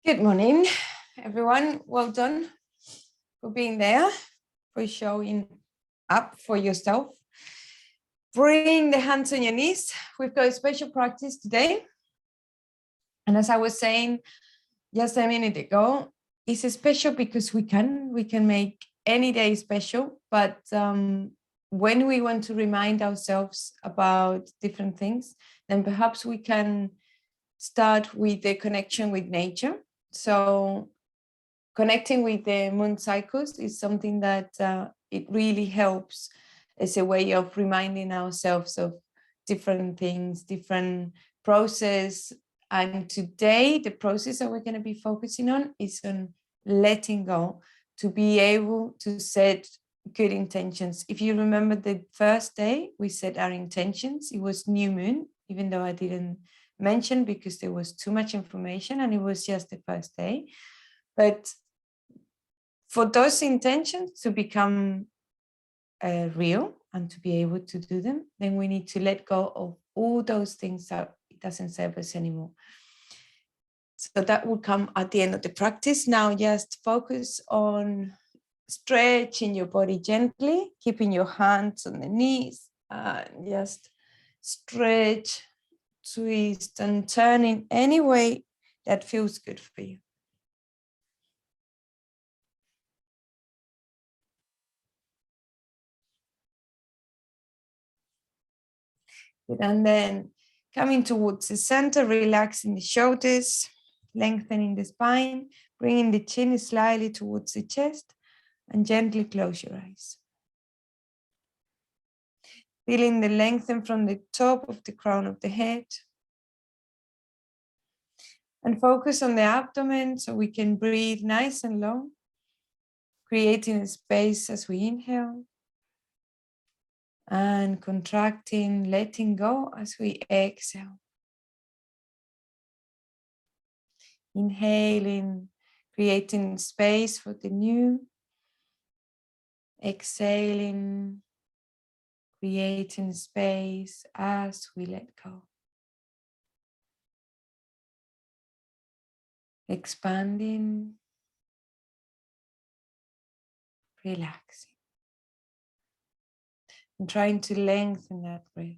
Good morning, everyone. Well done for being there, for showing up for yourself. Bring the hands on your knees. We've got a special practice today. And as I was saying just a minute ago, it's special because we can make any day special. But when we want to remind ourselves about different things, then perhaps we can start with the connection with nature. So connecting with the moon cycles is something that it really helps as a way of reminding ourselves of different things, different process. And today, the process that we're going to be focusing on is on letting go, to be able to set good intentions. If you remember the first day, we set our intentions. It was new moon, even though I didn't mention because there was too much information and it was just the first day. But for those intentions to become real and to be able to do them, then we need to let go of all those things that it doesn't serve us anymore. So that will come at the end of the practice. Now just focus on stretching your body gently, keeping your hands on the knees, and just stretch, twist, and turn in any way that feels good for you. And then coming towards the center, relaxing the shoulders, lengthening the spine, bringing the chin slightly towards the chest, and gently close your eyes. Feeling the lengthen from the top of the crown of the head. And focus on the abdomen so we can breathe nice and long, creating a space as we inhale. And contracting, letting go as we exhale. Inhaling, creating space for the new. Exhaling, creating space as we let go. Expanding, relaxing. And trying to lengthen that breath.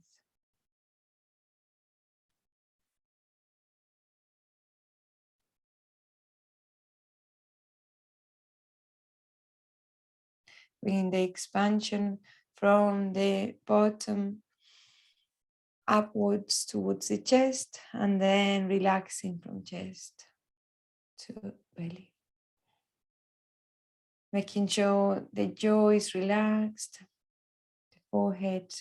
Bringing the expansion from the bottom upwards towards the chest, and then relaxing from chest to belly. Making sure the jaw is relaxed, the forehead.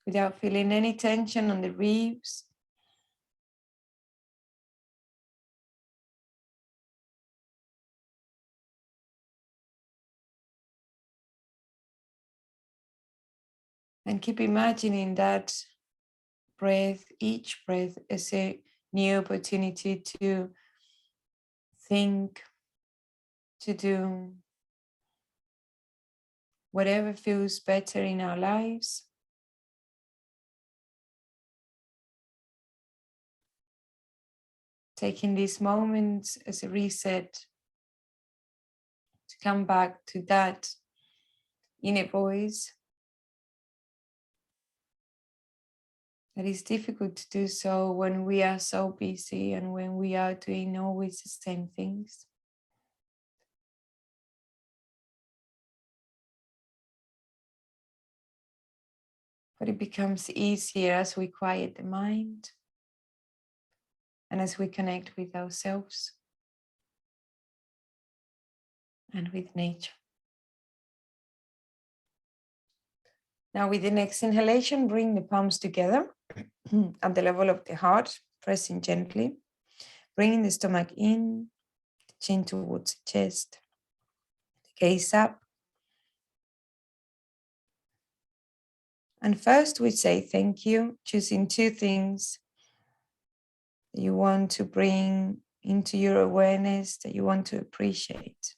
Without feeling any tension on the ribs. And keep imagining that breath, each breath is a new opportunity to think, to do whatever feels better in our lives. Taking these moments as a reset to come back to that inner voice. That is difficult to do so when we are so busy and when we are doing always the same things. But it becomes easier as we quiet the mind and as we connect with ourselves and with nature. Now with the next inhalation, bring the palms together at the level of the heart, pressing gently, bringing the stomach in, the chin towards the chest, the gaze up. And first we say thank you, choosing two things that you want to bring into your awareness, that you want to appreciate.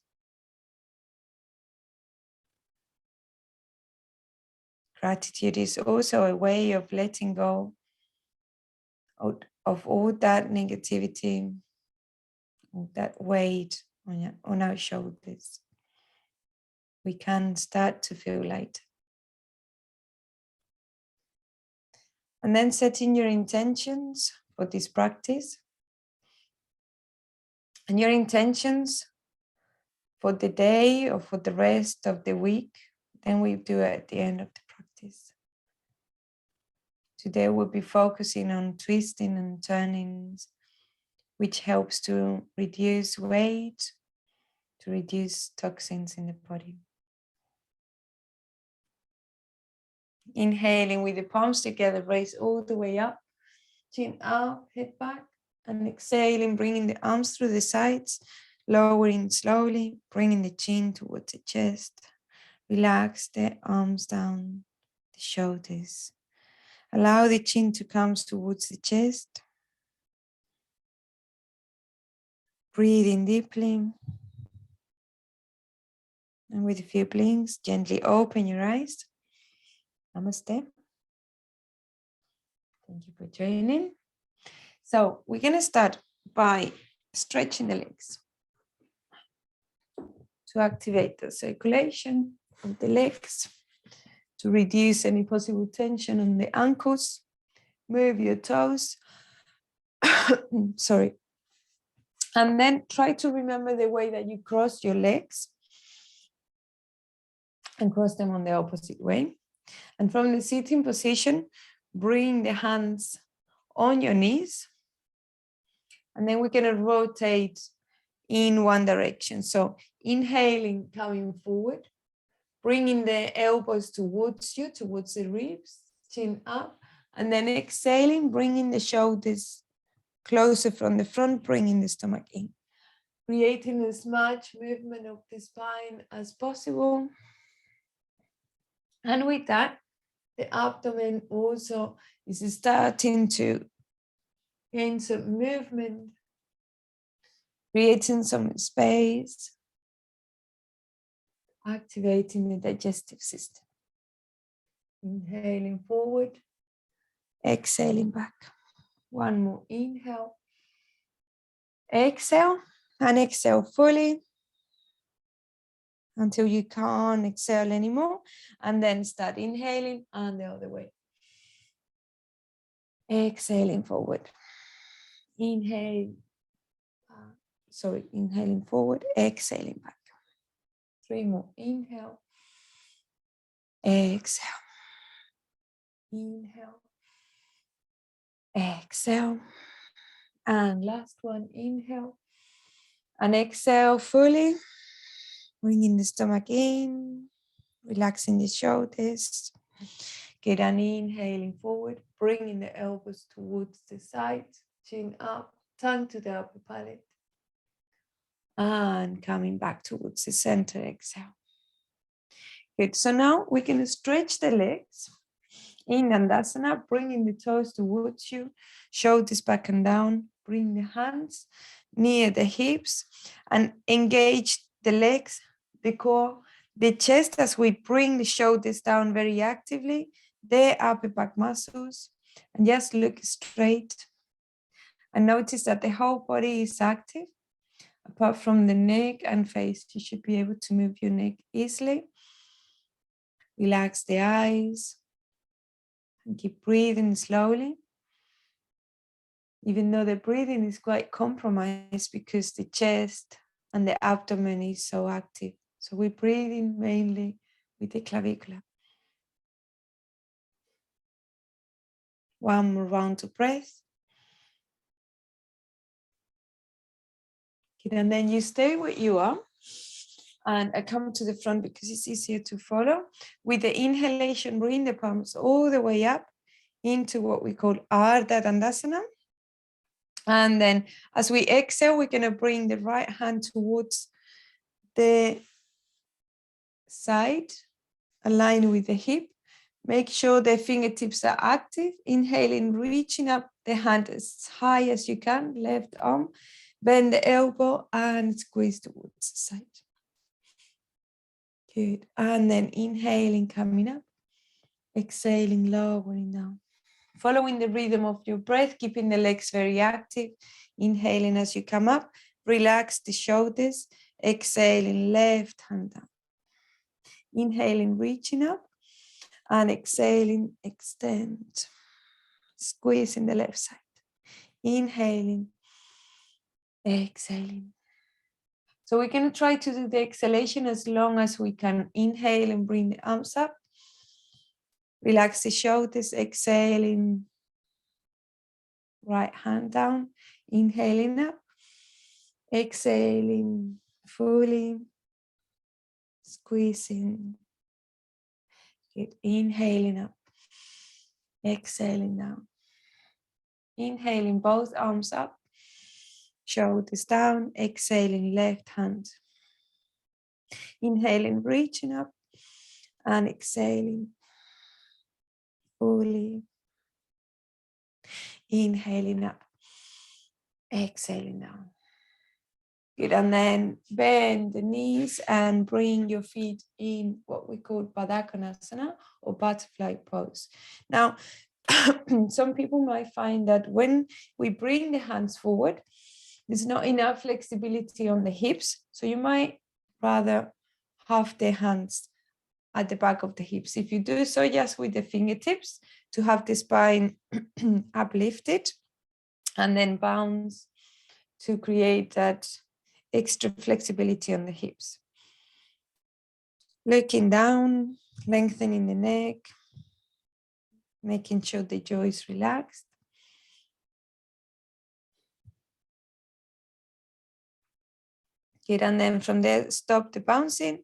Gratitude is also a way of letting go of all that negativity, all that weight on our shoulders. We can start to feel light. And then setting your intentions for this practice. And your intentions for the day or for the rest of the week, then we do it at the end of the practice. Today we'll be focusing on twisting and turnings, which helps to reduce weight, to reduce toxins in the body. Inhaling with the palms together, raise all the way up, chin up, head back, and exhaling, bringing the arms through the sides, lowering slowly, bringing the chin towards the chest. Relax the arms down, the shoulders. Allow the chin to come towards the chest. Breathe in deeply. And with a few blinks, gently open your eyes. Namaste. Thank you for joining. So we're going to start by stretching the legs to activate the circulation of the legs, to reduce any possible tension on the ankles. Move your toes. Sorry. And then try to remember the way that you cross your legs and cross them on the opposite way. And from the sitting position, bring the hands on your knees. And then we're going to rotate in one direction. So inhaling, coming forward, bringing the elbows towards you, towards the ribs, chin up. And then exhaling, bringing the shoulders closer from the front, bringing the stomach in. Creating as much movement of the spine as possible. And with that, the abdomen also is starting to gain some movement, creating some space, activating the digestive system. Inhaling forward, exhaling back. One more inhale. Exhale and exhale fully until you can't exhale anymore. And then start inhaling and the other way. Exhaling forward. Inhaling forward, exhaling back. 3 more. Inhale. Exhale. Inhale. Exhale. And last one, inhale. And exhale fully. Bringing the stomach in. Relaxing the shoulders. Get an inhaling forward. Bringing the elbows towards the side. Chin up. Tongue to the upper palate. And coming back towards the center, exhale. Good, so now we can stretch the legs in Dandasana, bringing the toes towards you, shoulders back and down, bring the hands near the hips and engage the legs, the core, the chest as we bring the shoulders down very actively, the upper back muscles, and just look straight and notice that the whole body is active. Apart from the neck and face, you should be able to move your neck easily. Relax the eyes and keep breathing slowly. Even though the breathing is quite compromised because the chest and the abdomen is so active. So we're breathing mainly with the clavicular. One more round of breath. Okay, and then you stay where you are. And I come to the front because it's easier to follow. With the inhalation, bring the palms all the way up into what we call Ardha Dandasana. And then as we exhale, we're going to bring the right hand towards the side, align with the hip. Make sure the fingertips are active. Inhaling, reaching up the hand as high as you can, left arm. Bend the elbow and squeeze towards the side. Good. And then inhaling, coming up. exhaling, lowering down. Following the rhythm of your breath, keeping the legs very active. Inhaling as you come up, relax the shoulders. Exhaling, left hand down. Inhaling, reaching up, and exhaling, extend. Squeezing the left side. Inhaling, exhaling. So we're going to try to do the exhalation as long as we can. Inhale and bring the arms up. Relax the shoulders, exhaling, right hand down, inhaling up, exhaling, fully, squeezing, good. Inhaling up, exhaling down, inhaling both arms up, shoulders down, exhaling left hand, inhaling, reaching up, and exhaling, fully, inhaling up, exhaling down. Good, and then bend the knees and bring your feet in what we call Padmakonasana or butterfly pose. Now, some people might find that when we bring the hands forward, there's not enough flexibility on the hips. So you might rather have the hands at the back of the hips. If you do so just with the fingertips to have the spine uplifted and then bounce to create that extra flexibility on the hips. Looking down, lengthening the neck, making sure the jaw is relaxed. Good, and then from there, stop the bouncing.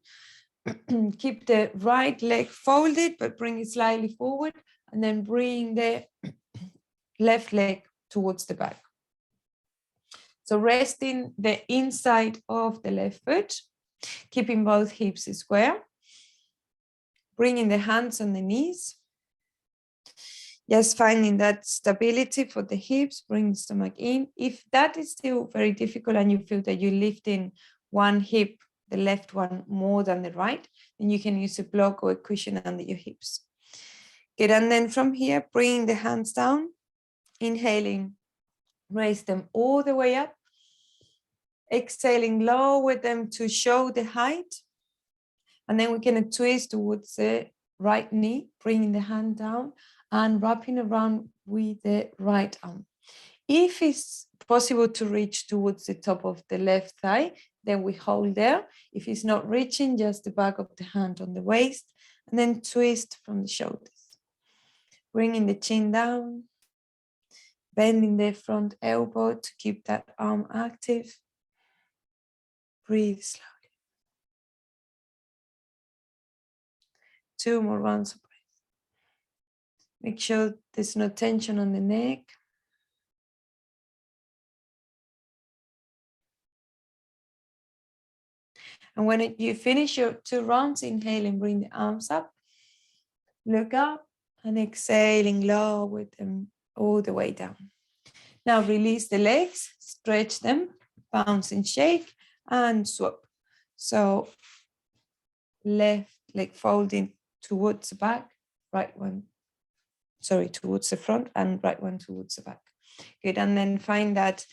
Keep the right leg folded, but bring it slightly forward, and then bring the left leg towards the back. So resting the inside of the left foot, keeping both hips square, bringing the hands on the knees, just finding that stability for the hips, bring the stomach in. If that is still very difficult and you feel that you're lifting one hip, the left one, more than the right, then you can use a block or a cushion under your hips. Good, and then from here, bring the hands down, inhaling, raise them all the way up. Exhaling, lower them to show the height. And then we're going to twist towards the right knee, bringing the hand down and wrapping around with the right arm. If it's possible to reach towards the top of the left thigh, then we hold there. If it's not reaching, just the back of the hand on the waist, and then twist from the shoulders. Bringing the chin down, bending the front elbow to keep that arm active. Breathe slowly. 2 more rounds of breath. Make sure there's no tension on the neck. And when you finish your 2 rounds, inhaling, bring the arms up. Look up and exhaling, lower them all the way down. Now release the legs, stretch them, bounce and shake, and swap. So left leg folding towards the back, towards the front, and right one towards the back. Good, and then find that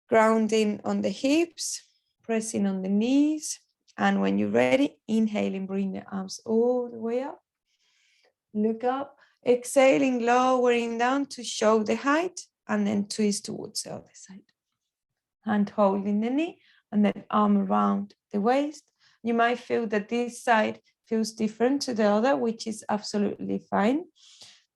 grounding on the hips, pressing on the knees, and when you're ready, inhaling, bring the arms all the way up. Look up, exhaling, lowering down to show the height, and then twist towards the other side. Hand holding the knee, and then arm around the waist. You might feel that this side feels different to the other, which is absolutely fine.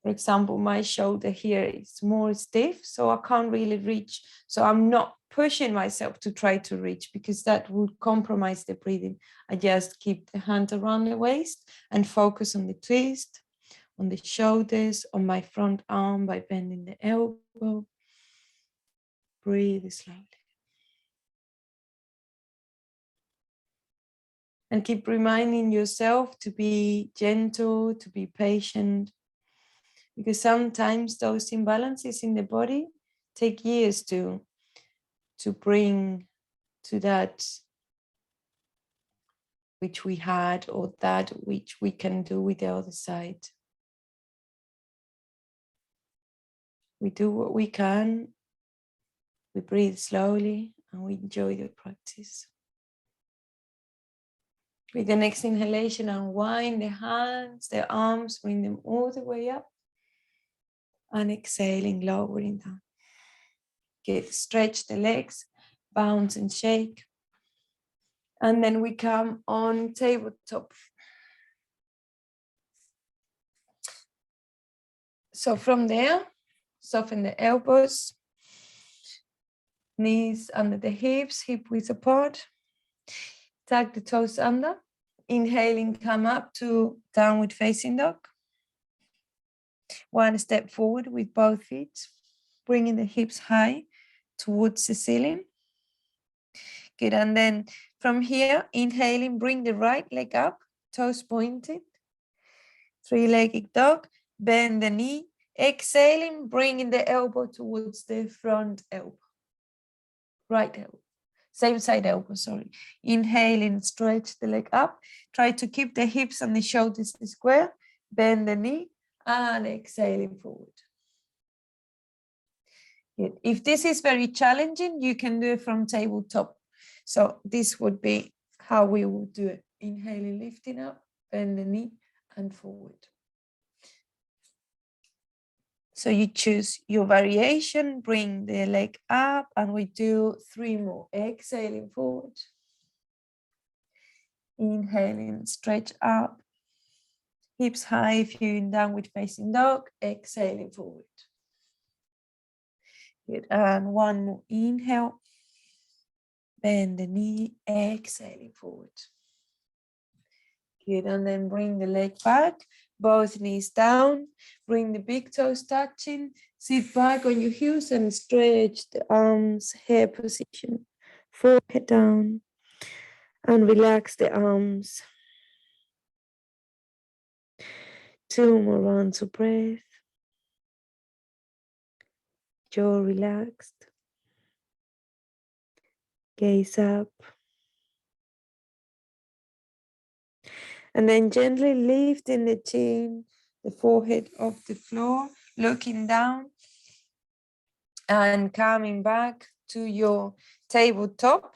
For example, my shoulder here is more stiff, so I can't really reach. So I'm not pushing myself to try to reach because that would compromise the breathing. I just keep the hand around the waist and focus on the twist, on the shoulders, on my front arm by bending the elbow. Breathe slowly. And keep reminding yourself to be gentle, to be patient, because sometimes those imbalances in the body take years to bring to that which we had or that which we can do with the other side. We do what we can. We breathe slowly and we enjoy the practice. With the next inhalation, unwind the hands, the arms, bring them all the way up. And exhaling, lowering down. Stretch the legs, bounce and shake. And then we come on tabletop. So from there, soften the elbows, knees under the hips, hip width apart. Tuck the toes under. Inhaling, come up to downward facing dog. One step forward with both feet, bringing the hips high towards the ceiling. Good, and then from here, inhaling, bring the right leg up, toes pointed. Three-legged dog, bend the knee. Exhaling, bringing the elbow towards the front elbow. Right elbow. Same side elbow, sorry. Inhaling, stretch the leg up. Try to keep the hips and the shoulders square. Bend the knee and exhaling forward. Good. If this is very challenging, you can do it from tabletop. So this would be how we would do it. Inhaling, lifting up, bend the knee and forward. So you choose your variation, bring the leg up, and we do 3 more. Exhaling forward. Inhaling, stretch up. Hips high if you're in downward facing dog. Exhaling forward. Good. And 1 more. Inhale. Bend the knee. Exhaling forward. Good. And then bring the leg back. Both knees down. Bring the big toes touching. Sit back on your heels and stretch the arms, hair position. Forehead down. And relax the arms. 2 more rounds of breath. Jaw relaxed. Gaze up. And then gently lifting the chin, the forehead off the floor, looking down and coming back to your tabletop.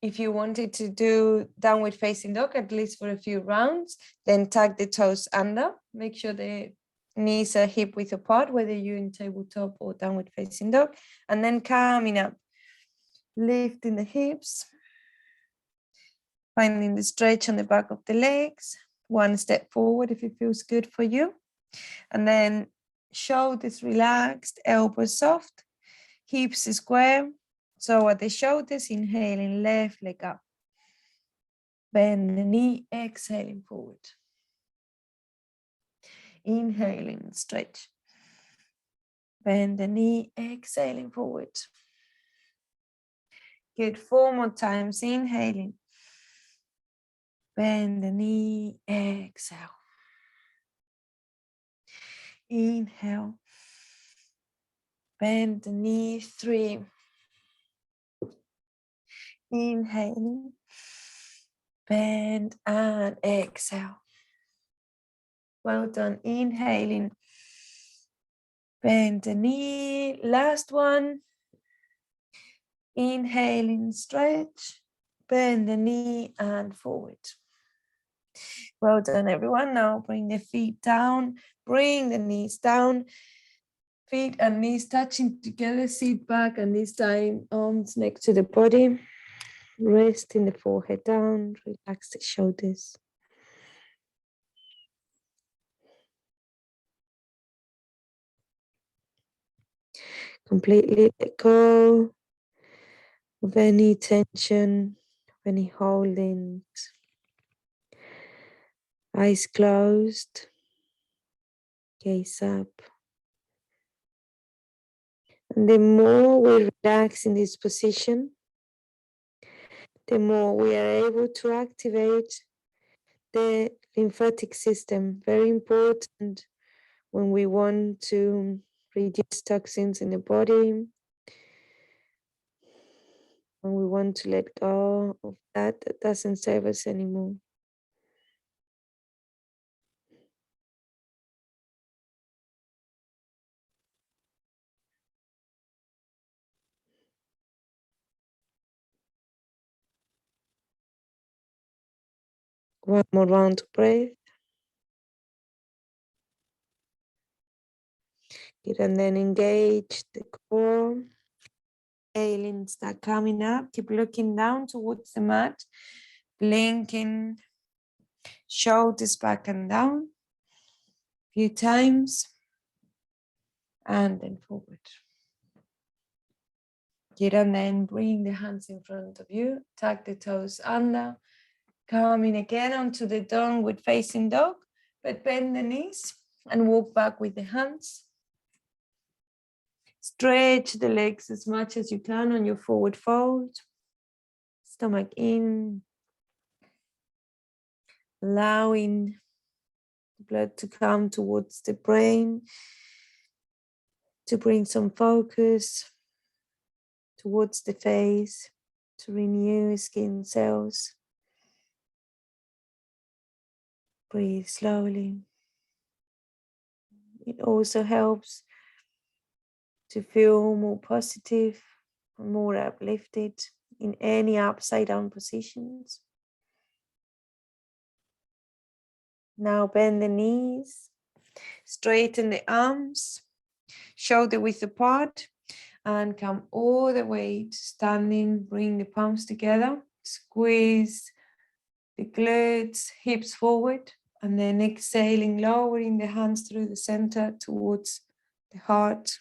If you wanted to do downward facing dog, at least for a few rounds, then tuck the toes under. Make sure the knees are hip width apart, whether you're in tabletop or downward facing dog. And then coming up, lifting the hips. Finding the stretch on the back of the legs. 1 step forward if it feels good for you. And then shoulders relaxed, elbows soft, hips square. So at the shoulders, inhaling, left leg up. Bend the knee, exhaling forward. Inhaling, stretch. Bend the knee, exhaling forward. Good. 4 more times, inhaling. Bend the knee, exhale. Inhale. Bend the knee, 3. Inhaling. Bend and exhale. Well done. Inhaling. Bend the knee. Last one. Inhaling, stretch. Bend the knee and forward. Well done, everyone. Now bring the feet down. Bring the knees down. Feet and knees touching together. Sit back, and this time arms next to the body. Resting the forehead down. Relax the shoulders. Completely let go of any tension, any holdings. Eyes closed. Gaze up. And the more we relax in this position, the more we are able to activate the lymphatic system. Very important when we want to reduce toxins in the body, when we want to let go of that doesn't serve us anymore. One more round of breath. Good, and then engage the core. Feelings start coming up. Keep looking down towards the mat. Blinking. Shoulders back and down. A few times. And then forward. Good, and then bring the hands in front of you. Tuck the toes under. Coming again onto the downward facing dog. But bend the knees and walk back with the hands. Stretch the legs as much as you can on your forward fold. Stomach in. Allowing the blood to come towards the brain, to bring some focus towards the face, to renew skin cells. Breathe slowly. It also helps to feel more positive and more uplifted in any upside down positions. Now bend the knees, straighten the arms, shoulder width apart, and come all the way to standing. Bring the palms together, squeeze the glutes, hips forward, and then exhaling, lowering the hands through the center towards the heart,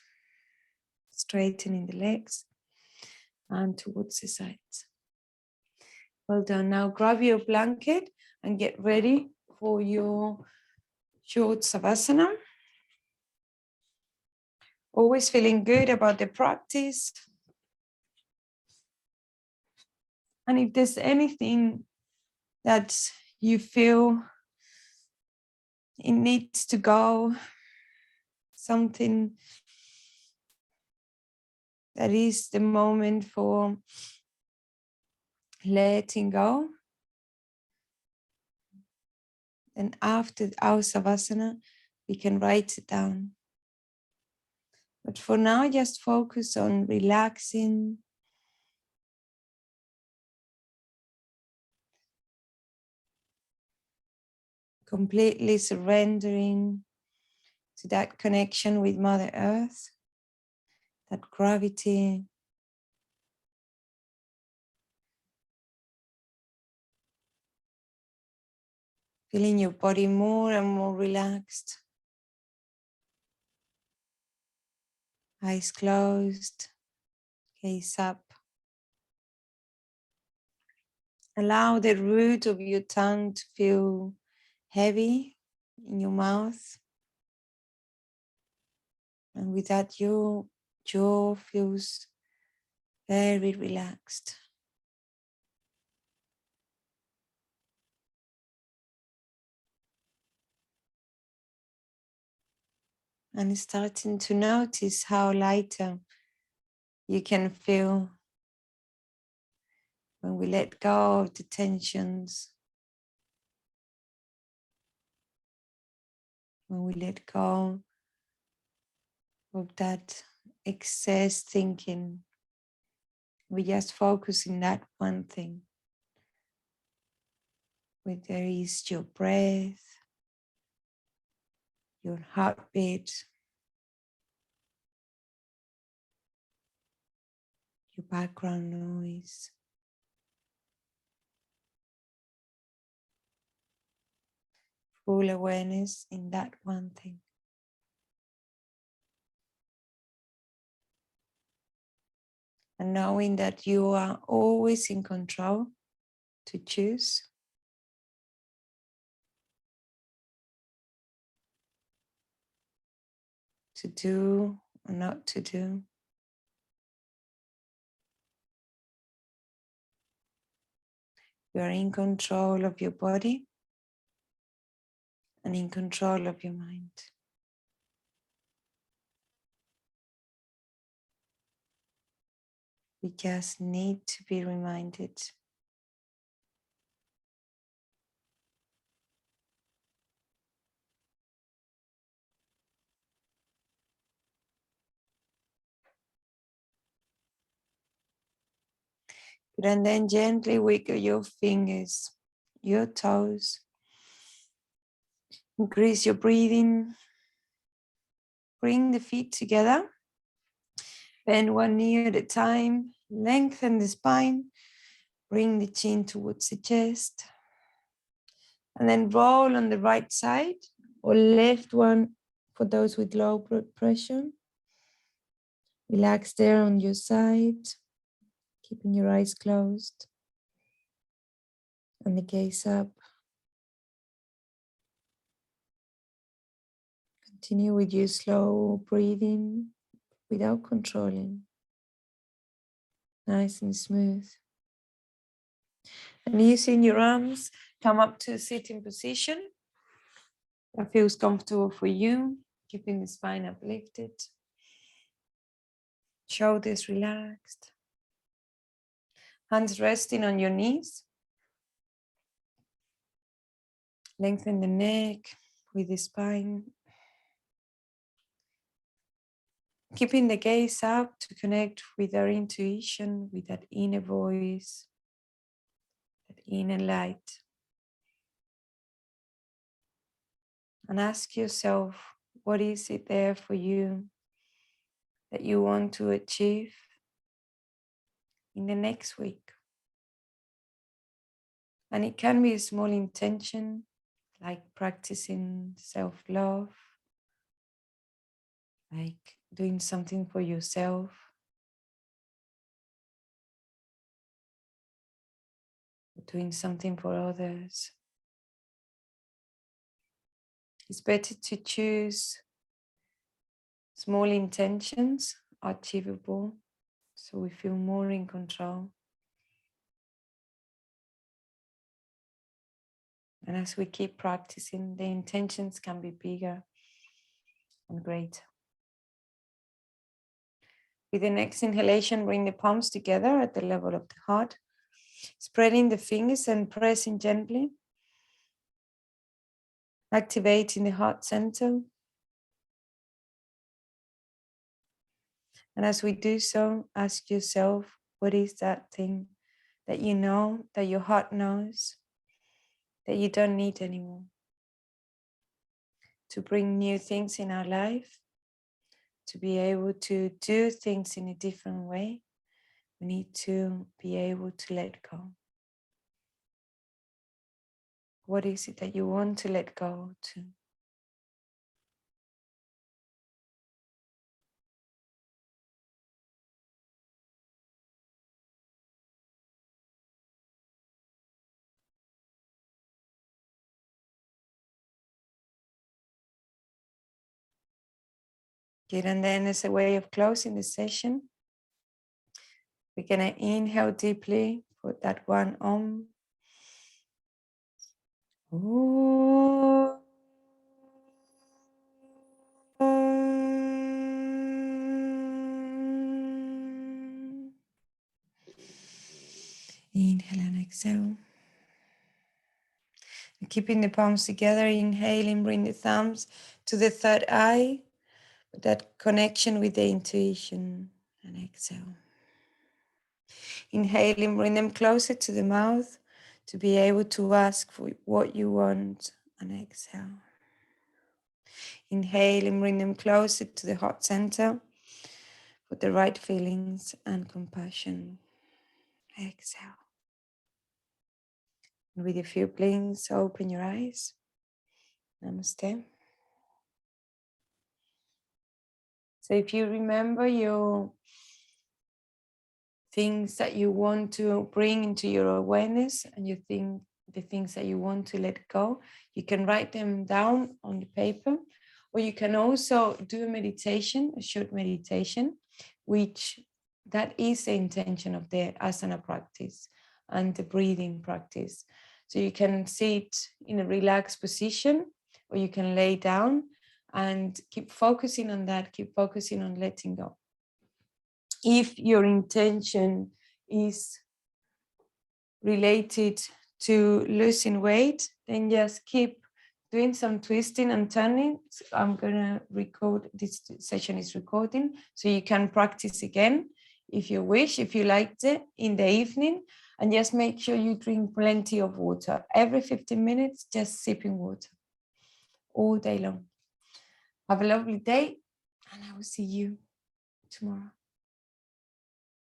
straightening the legs, and towards the sides. Well done. Now grab your blanket and get ready for your short savasana. Always feeling good about the practice. And if there's anything that you feel it needs to go, something that is the moment for letting go, and after our savasana, we can write it down. But for now, just focus on relaxing, completely surrendering to that connection with Mother Earth, that gravity. Feeling your body more and more relaxed. Eyes closed, gaze up. Allow the root of your tongue to feel heavy in your mouth. And with that, your jaw feels very relaxed. And starting to notice how lighter you can feel when we let go of the tensions, when we let go of that excess thinking. We just focus in that one thing. Whether it's your breath, your heartbeat, your background noise. Full awareness in that one thing. And knowing that you are always in control to choose. To do or not to do. You are in control of your body and in control of your mind. We just need to be reminded. And then gently wiggle your fingers your toes. Increase your breathing. Bring the feet together. Bend one knee at a time. Lengthen the spine. Bring the chin towards the chest. And then roll on the right side or left one for those with low blood pressure. Relax there on your side, keeping your eyes closed and the gaze up. Continue with your slow breathing without controlling. Nice and smooth. And using your arms, come up to a sitting position that feels comfortable for you, keeping the spine uplifted. Shoulders relaxed. Hands resting on your knees. Lengthen the neck with the spine. Keeping the gaze up to connect with our intuition, with that inner voice, that inner light. And ask yourself, what is it there for you that you want to achieve in the next week? And it can be a small intention, like practicing self-love, like doing something for yourself, doing something for others. It's better to choose small intentions, achievable, so we feel more in control. And as we keep practicing, the intentions can be bigger and greater. With the next inhalation, bring the palms together at the level of the heart, spreading the fingers and pressing gently, activating the heart center. And as we do so, ask yourself, what is that thing that you know, that your heart knows, that you don't need anymore? To bring new things in our life, to be able to do things in a different way, we need to be able to let go. What is it that you want to let go to? Good, and then as a way of closing the session, we're gonna inhale deeply, put that one on. Ooh. Inhale and exhale. And keeping the palms together, inhaling, bring the thumbs to the third eye, that connection with the intuition, and exhale. Inhaling, bring them closer to the mouth to be able to ask for what you want, and exhale. Inhale and bring them closer to the heart center with the right feelings and compassion. Exhale. And with a few blinks, open your eyes. Namaste. So if you remember your things that you want to bring into your awareness and you think the things that you want to let go, you can write them down on the paper, or you can also do a meditation, a short meditation, which that is the intention of the asana practice and the breathing practice. So you can sit in a relaxed position, or you can lay down and keep focusing on that, keep focusing on letting go. If your intention is related to losing weight, then just keep doing some twisting and turning. I'm gonna record, this session is recording, so you can practice again if you wish, if you liked it, in the evening. And just make sure you drink plenty of water. Every 15 minutes, just sipping water all day long. Have a lovely day, and I will see you tomorrow.